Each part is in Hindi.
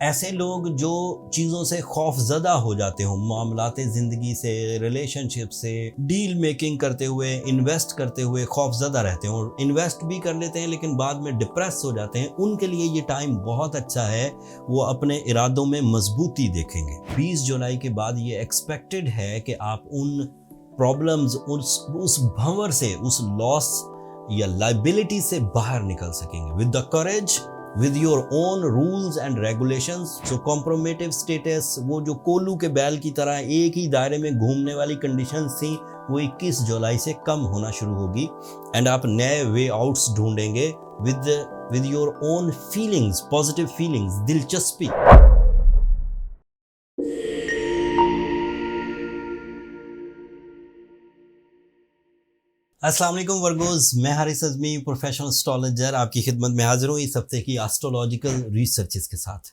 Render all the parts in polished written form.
ऐसे लोग जो चीज़ों से खौफज़दा हो जाते हो, मामलाते ज़िंदगी से, रिलेशनशिप से, डील मेकिंग करते हुए, इन्वेस्ट करते हुए खौफज़दा रहते हो, इन्वेस्ट भी कर लेते हैं लेकिन बाद में डिप्रेस हो जाते हैं, उनके लिए ये टाइम बहुत अच्छा है। वो अपने इरादों में मजबूती देखेंगे। 20 जुलाई के बाद ये एक्सपेक्टेड है कि आप उन प्रॉब्लम्स, उस भंवर से, उस लॉस या लाइबिलिटी से बाहर निकल सकेंगे with the courage, with your own rules and regulations। so compromative status, वो जो कोल्लू के बैल की तरह एक ही दायरे में घूमने वाली कंडीशंस थी, वो 21 जुलाई से कम होना शुरू होगी एंड आप नए वे आउट्स ढूंढेंगे with your own feelings, positive feelings, दिलचस्पी। अस्सलाम वालेकुम वर्गोस, मैं हारिस अज़मी, प्रोफेशनल एस्ट्रोलॉजर, आपकी खिदमत में हाजिर हूँ इस हफ्ते की एस्ट्रोलॉजिकल रिसर्चेस के साथ।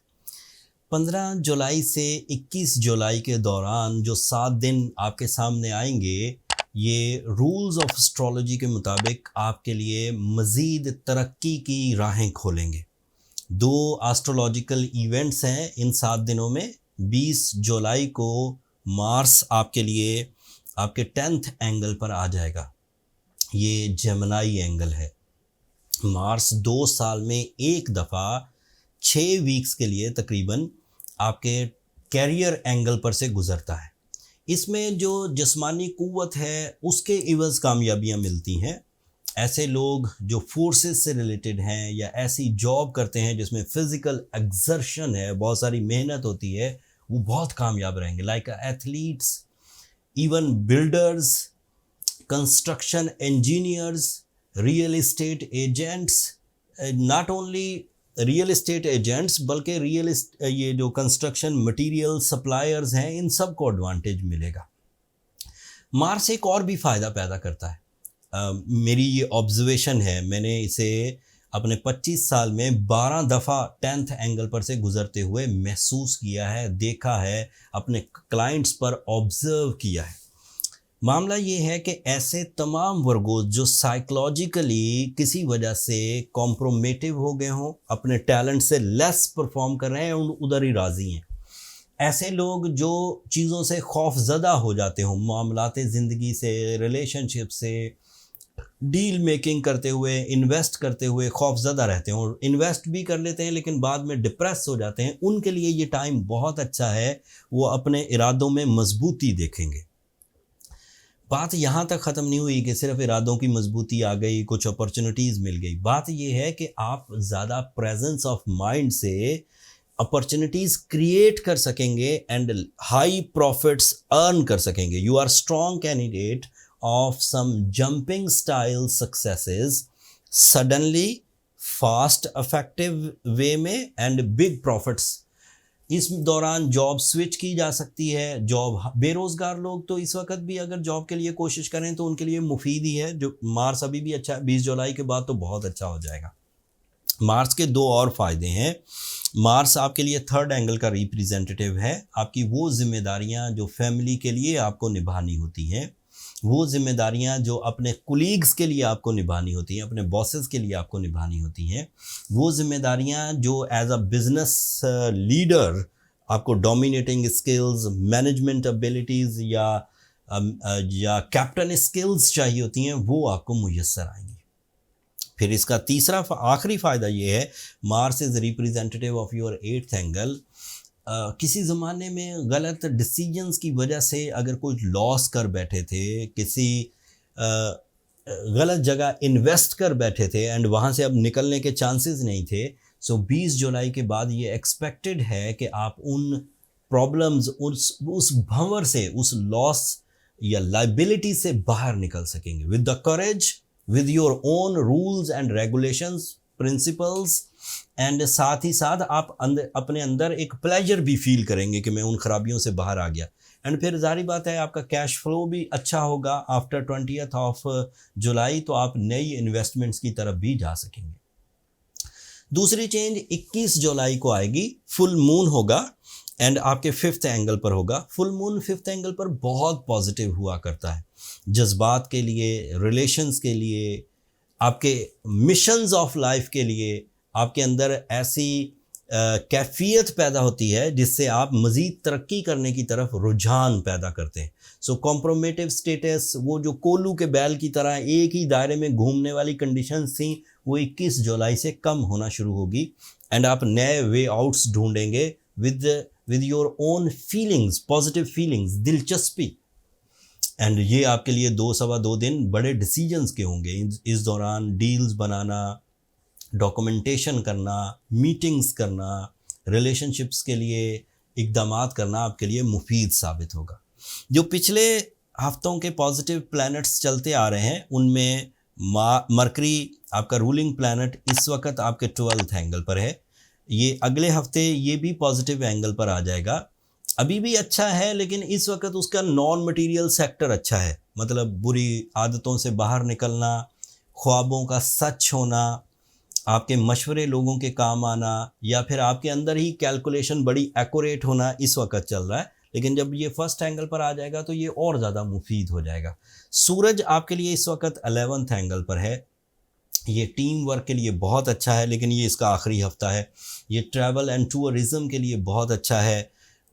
15 जुलाई से 21 जुलाई के दौरान जो 7 दिन आपके सामने आएंगे, ये रूल्स ऑफ एस्ट्रोलॉजी के मुताबिक आपके लिए मज़ीद तरक्की की राहें खोलेंगे। 2 एस्ट्रोलॉजिकल इवेंट्स हैं इन 7 दिनों में। 20 जुलाई को मार्स आपके लिए आपके 10th एंगल पर आ जाएगा। ये जेमिनी एंगल है। मार्स 2 साल में एक दफ़ा 6 वीक्स के लिए तकरीबन आपके कैरियर एंगल पर से गुज़रता है। इसमें जो जिस्मानी क़ुव्वत है उसके इवज़ कामयाबियाँ मिलती हैं। ऐसे लोग जो फोर्सेस से रिलेटेड हैं या ऐसी जॉब करते हैं जिसमें फ़िज़िकल एक्सर्शन है, बहुत सारी मेहनत होती है, वो बहुत कामयाब रहेंगे। Like athletes, even builders, construction engineers, real estate agents, not only real estate agents बल्कि ये जो कंस्ट्रक्शन मटेरियल सप्लायर्स हैं, इन सब को एडवांटेज मिलेगा। मार्स एक और भी फ़ायदा पैदा करता है। मेरी ये ऑब्जर्वेशन है, मैंने इसे अपने 25 साल में 12 दफ़ा 10th एंगल पर से गुज़रते हुए महसूस किया है, देखा है, अपने क्लाइंट्स पर ऑब्ज़र्व किया है। मामला ये है कि ऐसे तमाम वर्गों जो साइकोलॉजिकली किसी वजह से कॉम्प्रोमेटिव हो गए हों, अपने टैलेंट से लेस परफॉर्म कर रहे हैं, उधर ही राज़ी हैं। ऐसे लोग जो चीज़ों से खौफज़दा हो जाते हों, मामलाते ज़िंदगी से, रिलेशनशिप से, डील मेकिंग करते हुए, इन्वेस्ट करते हुए खौफज़दा रहते हों, इन्वेस्ट भी कर लेते हैं लेकिन बाद में डिप्रेस हो जाते हैं, उनके लिए ये टाइम बहुत अच्छा है। वो अपने इरादों में मजबूती देखेंगे। बात यहाँ तक ख़त्म नहीं हुई कि सिर्फ इरादों की मजबूती आ गई, कुछ अपॉर्चुनिटीज़ मिल गई। बात ये है कि आप ज़्यादा प्रेजेंस ऑफ माइंड से अपॉर्चुनिटीज़ क्रिएट कर सकेंगे एंड हाई प्रॉफिट्स अर्न कर सकेंगे। You are strong candidate of some jumping style successes, suddenly, fast, effective way में एंड बिग प्रॉफिट्स। इस दौरान जॉब स्विच की जा सकती है। जॉब, बेरोज़गार लोग तो इस वक्त भी अगर जॉब के लिए कोशिश करें तो उनके लिए मुफीद ही है। जो मार्स अभी भी अच्छा है, 20 जुलाई के बाद तो बहुत अच्छा हो जाएगा। मार्स के 2 और फ़ायदे हैं। मार्स आपके लिए 3rd एंगल का रिप्रेजेंटेटिव है। आपकी वो जिम्मेदारियां जो फैमिली के लिए आपको निभानी होती हैं, वो जिम्मेदारियां जो अपने कुलीग्स के लिए आपको निभानी होती हैं, अपने बॉसेस के लिए आपको निभानी होती हैं, वो जिम्मेदारियां जो एज अ बिजनेस लीडर आपको डोमिनेटिंग स्किल्स, मैनेजमेंट एबिलिटीज़ या कैप्टन स्किल्स चाहिए होती हैं, वो आपको मुयस्सर आएंगी। फिर इसका तीसरा आखिरी फ़ायदा ये है, Mars is representative of your 8th angle. किसी ज़माने में गलत डिसीजंस की वजह से अगर कोई लॉस कर बैठे थे, किसी गलत जगह इन्वेस्ट कर बैठे थे एंड वहाँ से अब निकलने के चांसेस नहीं थे, सो 20 जुलाई के बाद ये एक्सपेक्टेड है कि आप उन प्रॉब्लम्स, उस भंवर से, उस लॉस या लाइबिलिटी से बाहर निकल सकेंगे with the courage, with your own rules and regulations, principles, and साथ ही साथ आप अपने अंदर एक प्लेजर भी फील करेंगे कि मैं उन खराबियों से बाहर आ गया। एंड फिर जारी बात है, आपका कैश फ्लो भी अच्छा होगा। आफ्टर 20th ऑफ जुलाई तो आप नई इन्वेस्टमेंट्स की तरफ भी जा सकेंगे। दूसरी चेंज 21 जुलाई को आएगी। फुल मून होगा एंड आपके 5th एंगल पर होगा। फुल मून 5th एंगल पर बहुत पॉजिटिव हुआ करता है, जज्बात के लिए, रिलेशंस के लिए, आपके मिशंस ऑफ लाइफ के लिए। आपके अंदर ऐसी कैफियत पैदा होती है जिससे आप मज़ीद तरक्की करने की तरफ रुझान पैदा करते हैं। सो कॉम्प्रोमेटिव स्टेटस, वो जो कोल्लू के बैल की तरह एक ही दायरे में घूमने वाली कंडीशंस थी, वो 21 जुलाई से कम होना शुरू होगी एंड आप नए वे आउट्स ढूंढेंगे with your own feelings, positive feelings, दिलचस्पी। एंड ये आपके लिए 2 दिन बड़े डिसीजंस के होंगे। इस दौरान डील्स बनाना, डॉक्यूमेंटेशन करना, मीटिंग्स करना, रिलेशनशिप्स के लिए इक़दामात करना आपके लिए मुफीद साबित होगा। जो पिछले हफ्तों के पॉजिटिव प्लैनेट्स चलते आ रहे हैं उनमें मरकरी आपका रूलिंग प्लैनेट इस वक्त आपके 12th एंगल पर है। ये अगले हफ्ते ये भी पॉजिटिव एंगल पर आ जाएगा। अभी भी अच्छा है लेकिन इस वक्त उसका नॉन मटेरियल सेक्टर अच्छा है, मतलब बुरी आदतों से बाहर निकलना, ख्वाबों का सच होना, आपके मशवरे लोगों के काम आना, या फिर आपके अंदर ही कैलकुलेशन बड़ी एक्यूरेट होना इस वक्त चल रहा है। लेकिन जब ये फर्स्ट एंगल पर आ जाएगा तो ये और ज़्यादा मुफीद हो जाएगा। सूरज आपके लिए इस वक्त 11th एंगल पर है। ये टीम वर्क के लिए बहुत अच्छा है लेकिन ये इसका आखिरी हफ्ता है। ये ट्रैवल एंड टूरिज़म के लिए बहुत अच्छा है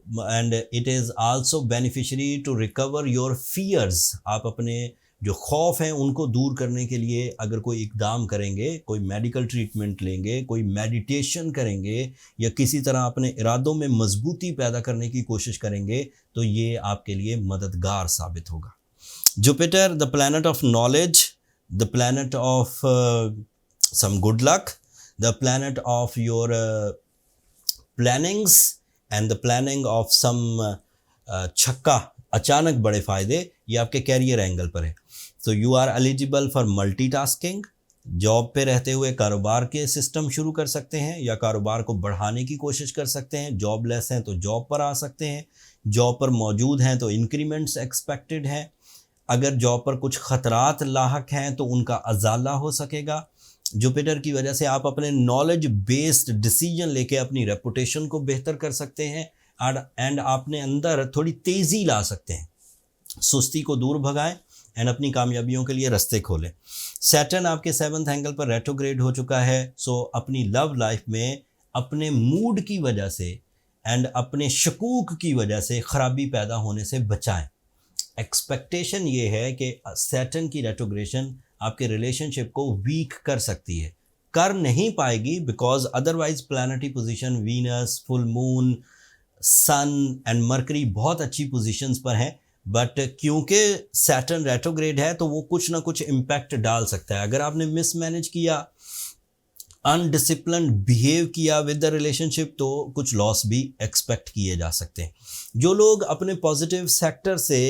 and it is also beneficiary to recover your fears. आप अपने जो खौफ हैं उनको दूर करने के लिए अगर कोई इक़दाम करेंगे, कोई मेडिकल ट्रीटमेंट लेंगे, कोई मेडिटेशन करेंगे या किसी तरह अपने इरादों में मजबूती पैदा करने की कोशिश करेंगे तो ये आपके लिए मददगार साबित होगा। Jupiter, the planet of knowledge, the planet of some good luck, the planet of your plannings and the planning of some छक्का, अचानक बड़े फ़ायदे, ये आपके कैरियर एंगल पर है। तो you are eligible for multitasking. Job पे रहते हुए कारोबार के सिस्टम शुरू कर सकते हैं या कारोबार को बढ़ाने की कोशिश कर सकते हैं। जॉबलेस हैं तो जॉब पर आ सकते हैं, जॉब पर मौजूद हैं तो इंक्रीमेंट्स एक्सपेक्टेड हैं। अगर जॉब पर कुछ ख़तरात लाहक हैं तो उनका अजाला हो सकेगा। जुपिटर की वजह से आप अपने नॉलेज बेस्ड डिसीजन लेके अपनी रेपुटेशन को बेहतर कर सकते हैं एंड अपने अंदर थोड़ी तेज़ी ला सकते हैं। सुस्ती को दूर भगाएं एंड अपनी कामयाबियों के लिए रास्ते खोलें। सैटर्न आपके 7th एंगल पर रेट्रोग्रेड हो चुका है। सो अपनी लव लाइफ में अपने मूड की वजह से एंड अपने शकूक की वजह से ख़राबी पैदा होने से बचाएं। एक्सपेक्टेशन ये है कि सैटर्न की रेट्रोग्रेशन आपके रिलेशनशिप को वीक कर सकती है, कर नहीं पाएगी because otherwise planetary position Venus, full moon, sun and Mercury बहुत अच्छी पोजीशंस पर हैं। बट क्योंकि सैटर्न रेट्रोग्रेड है तो वो कुछ ना कुछ इम्पैक्ट डाल सकता है। अगर आपने मिसमैनेज किया, अनडिसिप्लिन्ड बिहेव किया विद द रिलेशनशिप तो कुछ लॉस भी एक्सपेक्ट किए जा सकते हैं। जो लोग अपने पॉजिटिव सेक्टर से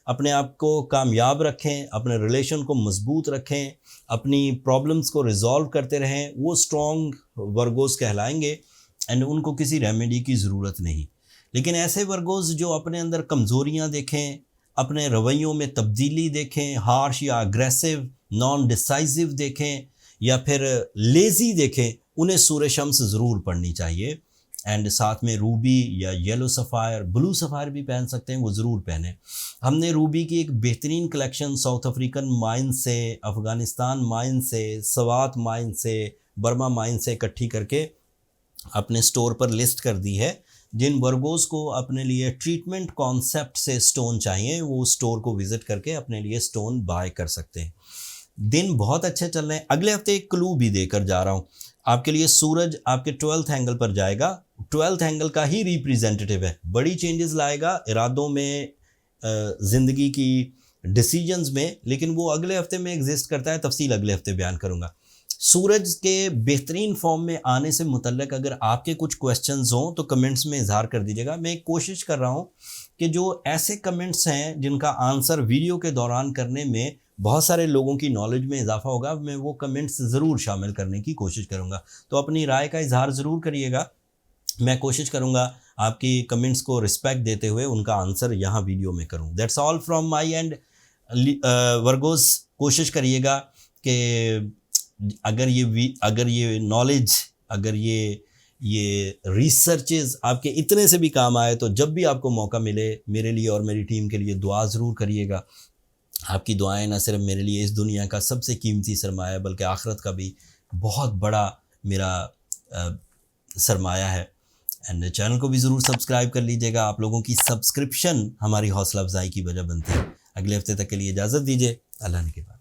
अपने आप को कामयाब रखें, अपने रिलेशन को मजबूत रखें, अपनी प्रॉब्लम्स को रिजॉल्व करते रहें, वो स्ट्रॉन्ग वर्गोस कहलाएंगे एंड उनको किसी रेमेडी की ज़रूरत नहीं। लेकिन ऐसे वर्गोस जो अपने अंदर कमज़ोरियाँ देखें, अपने रवैयों में तब्दीली देखें, हार्श या अग्रेसिव, नॉन डिसाइसिव देखें या फिर लेज़ी देखें, उन्हें सूरह शम्स ज़रूर पढ़नी चाहिए एंड साथ में रूबी या येलो सफ़ायर, ब्लू सफ़ायर भी पहन सकते हैं, वो ज़रूर पहने। हमने रूबी की एक बेहतरीन कलेक्शन साउथ अफ्रीकन माइन से, अफ़गानिस्तान माइन से, सवात माइन से, बर्मा माइन से इकट्ठी करके अपने स्टोर पर लिस्ट कर दी है। जिन वर्गोस को अपने लिए ट्रीटमेंट कॉन्सेप्ट से स्टोन चाहिए वो स्टोर को विज़िट करके अपने लिए स्टोन बाय कर सकते हैं। दिन बहुत अच्छे चल रहे हैं। अगले हफ्ते एक क्लू भी देकर जा रहा हूँ आपके लिए। सूरज आपके 12th एंगल पर जाएगा, 12th एंगल का ही रिप्रेजेंटेटिव है, बड़ी चेंजेस लाएगा इरादों में, ज़िंदगी की डिसीजंस में, लेकिन वो अगले हफ्ते में एग्जिस्ट करता है। तफसील अगले हफ्ते बयान करूँगा। सूरज के बेहतरीन फॉर्म में आने से मुतल्लिक अगर आपके कुछ क्वेश्चंस हों तो कमेंट्स में इजहार कर दीजिएगा। मैं कोशिश कर रहा हूँ कि जो ऐसे कमेंट्स हैं जिनका आंसर वीडियो के दौरान करने में बहुत सारे लोगों की नॉलेज में इजाफा होगा, मैं वो कमेंट्स ज़रूर शामिल करने की कोशिश करूँगा। तो अपनी राय का इजहार ज़रूर करिएगा। मैं कोशिश करूँगा आपकी कमेंट्स को रिस्पेक्ट देते हुए उनका आंसर यहाँ वीडियो में करूँ। That's all from my and. Virgo's कोशिश करिएगा कि अगर ये नॉलेज, अगर ये रिसर्चेस आपके इतने से भी काम आए तो जब भी आपको मौका मिले मेरे लिए और मेरी टीम के लिए दुआ ज़रूर करिएगा। आपकी दुआएं न सिर्फ मेरे लिए इस दुनिया का सबसे कीमती सरमाया बल्कि आखिरत का भी बहुत बड़ा मेरा सरमाया है। एंड चैनल को भी ज़रूर सब्सक्राइब कर लीजिएगा। आप लोगों की सब्सक्रिप्शन हमारी हौसला अफजाई की वजह बनती है। अगले हफ्ते तक के लिए इजाज़त दीजिए। अल्लाह ने के बाद।